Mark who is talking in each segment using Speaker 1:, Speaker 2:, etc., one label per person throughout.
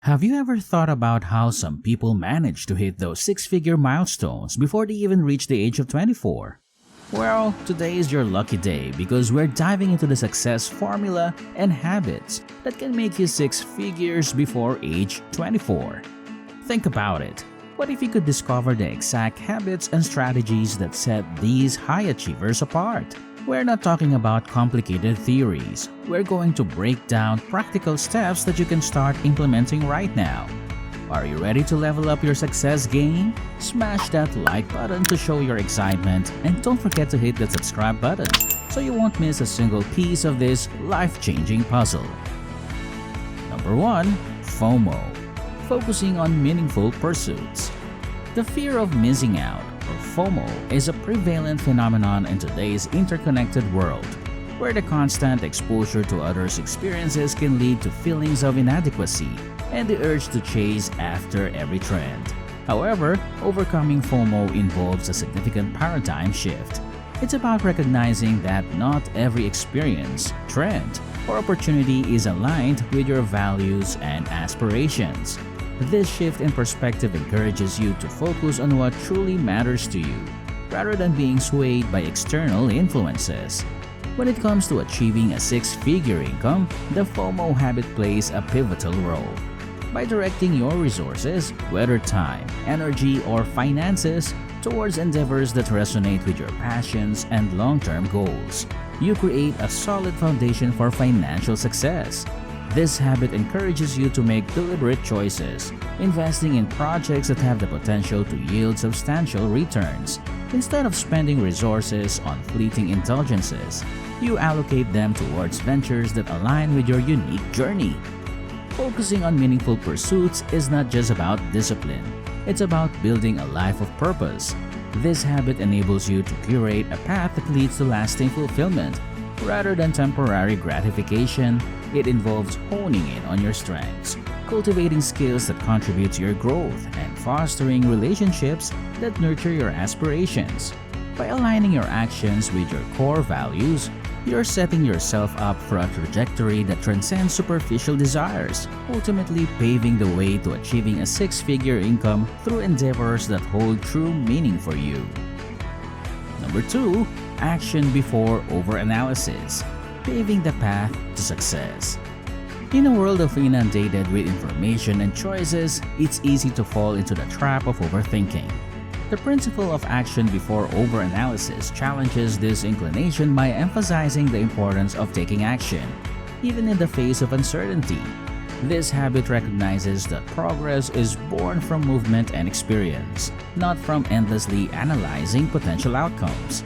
Speaker 1: Have you ever thought about how some people manage to hit those six-figure milestones before they even reach the age of 24? Well, today is your lucky day because we're diving into the success formula and habits that can make you six figures before age 24. Think about it. What if you could discover the exact habits and strategies that set these high achievers apart? We're not talking about complicated theories. We're going to break down practical steps that you can start implementing right now. Are you ready to level up your success game? Smash that like button to show your excitement, and don't forget to hit that subscribe button so you won't miss a single piece of this life-changing puzzle. Number 1. FOMO. Focusing on meaningful pursuits. The fear of missing out, or FOMO, is a prevalent phenomenon in today's interconnected world, where the constant exposure to others' experiences can lead to feelings of inadequacy and the urge to chase after every trend. However, overcoming FOMO involves a significant paradigm shift. It's about recognizing that not every experience, trend, or opportunity is aligned with your values and aspirations. This shift in perspective encourages you to focus on what truly matters to you, rather than being swayed by external influences. When it comes to achieving a six-figure income, the FOMO habit plays a pivotal role. By directing your resources, whether time, energy, or finances, towards endeavors that resonate with your passions and long-term goals, you create a solid foundation for financial success. This habit encourages you to make deliberate choices, investing in projects that have the potential to yield substantial returns. Instead of spending resources on fleeting indulgences, you allocate them towards ventures that align with your unique journey. Focusing on meaningful pursuits is not just about discipline, it's about building a life of purpose. This habit enables you to curate a path that leads to lasting fulfillment. Rather than temporary gratification, it involves honing in on your strengths, cultivating skills that contribute to your growth, and fostering relationships that nurture your aspirations. By aligning your actions with your core values, you're setting yourself up for a trajectory that transcends superficial desires, ultimately paving the way to achieving a six-figure income through endeavors that hold true meaning for you. Number 2. Action before overanalysis. Paving the path to success. In a world of inundated with information and choices, it's easy to fall into the trap of overthinking. The principle of action before overanalysis challenges this inclination by emphasizing the importance of taking action, even in the face of uncertainty. This habit recognizes that progress is born from movement and experience, not from endlessly analyzing potential outcomes.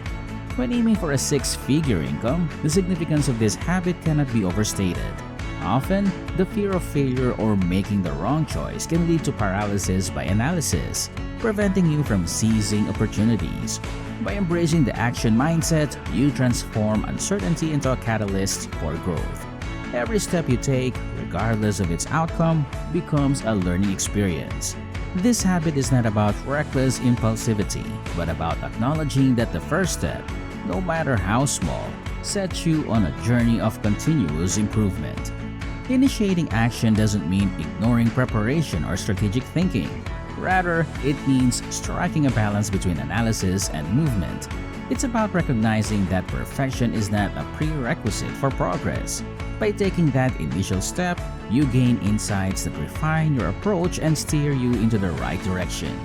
Speaker 1: When aiming for a six-figure income, the significance of this habit cannot be overstated. Often, the fear of failure or making the wrong choice can lead to paralysis by analysis, preventing you from seizing opportunities. By embracing the action mindset, you transform uncertainty into a catalyst for growth. Every step you take, regardless of its outcome, becomes a learning experience. This habit is not about reckless impulsivity, but about acknowledging that the first step, no matter how small, sets you on a journey of continuous improvement. Initiating action doesn't mean ignoring preparation or strategic thinking. Rather, it means striking a balance between analysis and movement. It's about recognizing that perfection is not a prerequisite for progress. By taking that initial step, you gain insights that refine your approach and steer you into the right direction.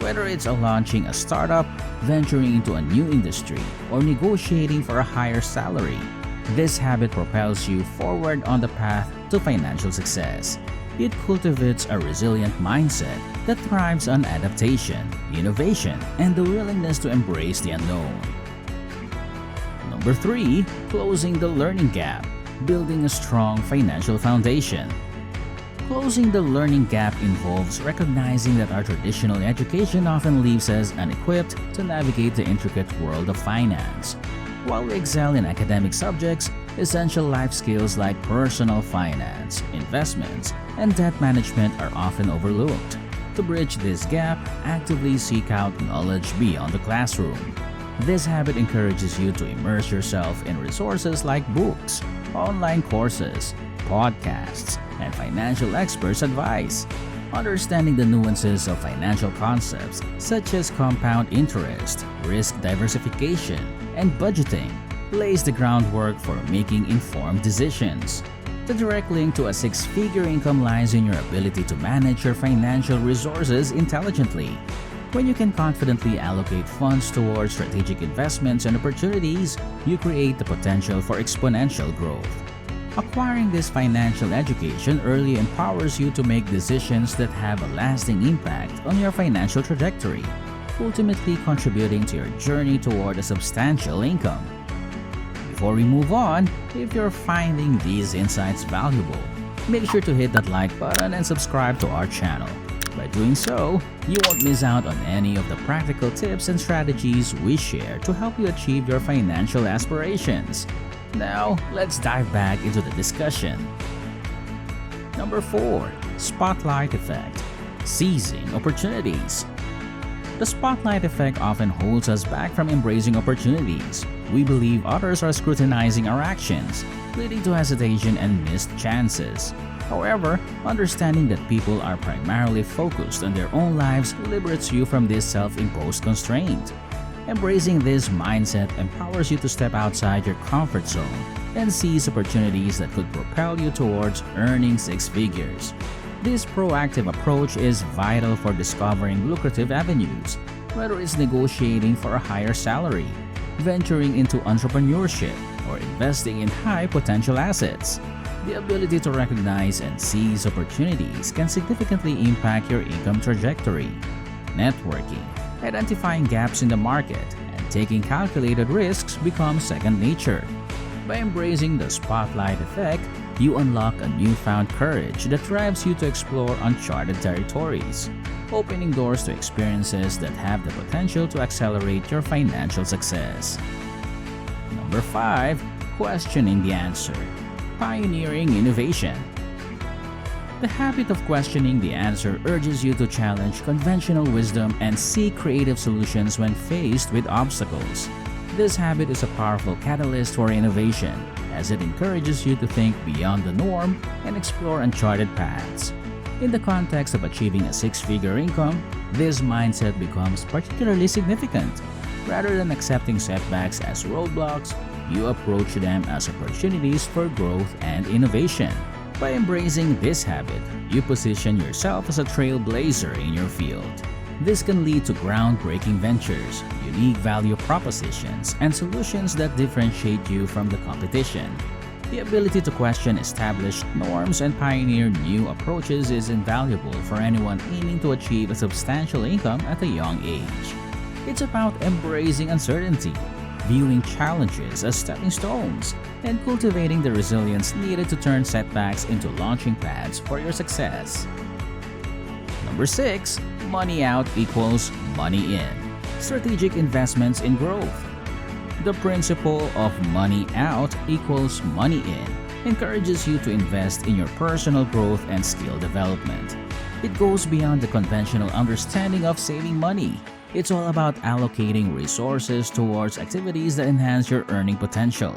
Speaker 1: Whether it's launching a startup, venturing into a new industry, or negotiating for a higher salary, this habit propels you forward on the path to financial success. It cultivates a resilient mindset that thrives on adaptation, innovation, and the willingness to embrace the unknown. Number 3. Closing the learning gap. Building a strong financial foundation. Closing the learning gap involves recognizing that our traditional education often leaves us unequipped to navigate the intricate world of finance. While we excel in academic subjects, essential life skills like personal finance, investments, and debt management are often overlooked. To bridge this gap, actively seek out knowledge beyond the classroom. This habit encourages you to immerse yourself in resources like books, online courses, podcasts, and financial experts' advice. Understanding the nuances of financial concepts such as compound interest, risk diversification, and budgeting lays the groundwork for making informed decisions. The direct link to a six-figure income lies in your ability to manage your financial resources intelligently. When you can confidently allocate funds towards strategic investments and opportunities, you create the potential for exponential growth. Acquiring this financial education early empowers you to make decisions that have a lasting impact on your financial trajectory, ultimately contributing to your journey toward a substantial income. Before we move on, if you're finding these insights valuable, make sure to hit that like button and subscribe to our channel. By doing so, you won't miss out on any of the practical tips and strategies we share to help you achieve your financial aspirations. Now, let's dive back into the discussion. Number 4. Spotlight Effect. Seizing opportunities. The spotlight effect often holds us back from embracing opportunities. We believe others are scrutinizing our actions, leading to hesitation and missed chances. However, understanding that people are primarily focused on their own lives liberates you from this self-imposed constraint. Embracing this mindset empowers you to step outside your comfort zone and seize opportunities that could propel you towards earning six figures. This proactive approach is vital for discovering lucrative avenues, whether it's negotiating for a higher salary, venturing into entrepreneurship, or investing in high-potential assets. The ability to recognize and seize opportunities can significantly impact your income trajectory. Networking, identifying gaps in the market, and taking calculated risks become second nature. By embracing the spotlight effect, you unlock a newfound courage that drives you to explore uncharted territories, opening doors to experiences that have the potential to accelerate your financial success. Number 5. Questioning the answer. Pioneering innovation. The habit of questioning the answer urges you to challenge conventional wisdom and seek creative solutions when faced with obstacles. This habit is a powerful catalyst for innovation, as it encourages you to think beyond the norm and explore uncharted paths. In the context of achieving a six-figure income, this mindset becomes particularly significant. Rather than accepting setbacks as roadblocks, you approach them as opportunities for growth and innovation. By embracing this habit, you position yourself as a trailblazer in your field. This can lead to groundbreaking ventures, unique value propositions, and solutions that differentiate you from the competition. The ability to question established norms and pioneer new approaches is invaluable for anyone aiming to achieve a substantial income at a young age. It's about embracing uncertainty, viewing challenges as stepping stones, and cultivating the resilience needed to turn setbacks into launching pads for your success. Number 6. Money out equals money in. Strategic investments in growth. The principle of money out equals money in encourages you to invest in your personal growth and skill development. It goes beyond the conventional understanding of saving money. It's all about allocating resources towards activities that enhance your earning potential.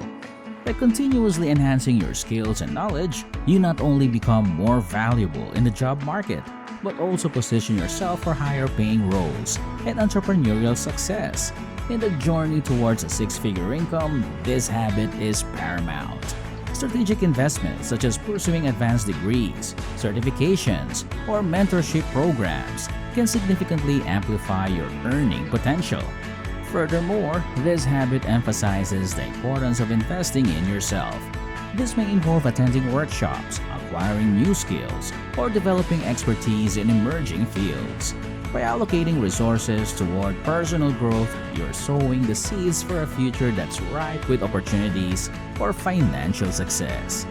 Speaker 1: By continuously enhancing your skills and knowledge, you not only become more valuable in the job market, but also position yourself for higher paying roles and entrepreneurial success. In the journey towards a six-figure income, this habit is paramount. Strategic investments such as pursuing advanced degrees, certifications, or mentorship programs can significantly amplify your earning potential. Furthermore, this habit emphasizes the importance of investing in yourself. This may involve attending workshops, acquiring new skills, or developing expertise in emerging fields. By allocating resources toward personal growth, you're sowing the seeds for a future that's ripe with opportunities for financial success.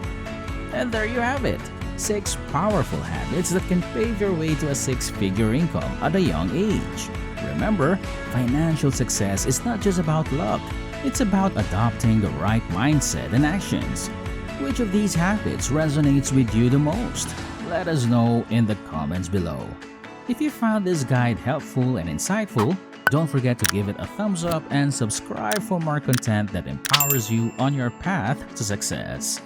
Speaker 1: And there you have it, 6 powerful habits that can pave your way to a six-figure income at a young age. Remember, financial success is not just about luck, it's about adopting the right mindset and actions. Which of these habits resonates with you the most? Let us know in the comments below. If you found this guide helpful and insightful, don't forget to give it a thumbs up and subscribe for more content that empowers you on your path to success.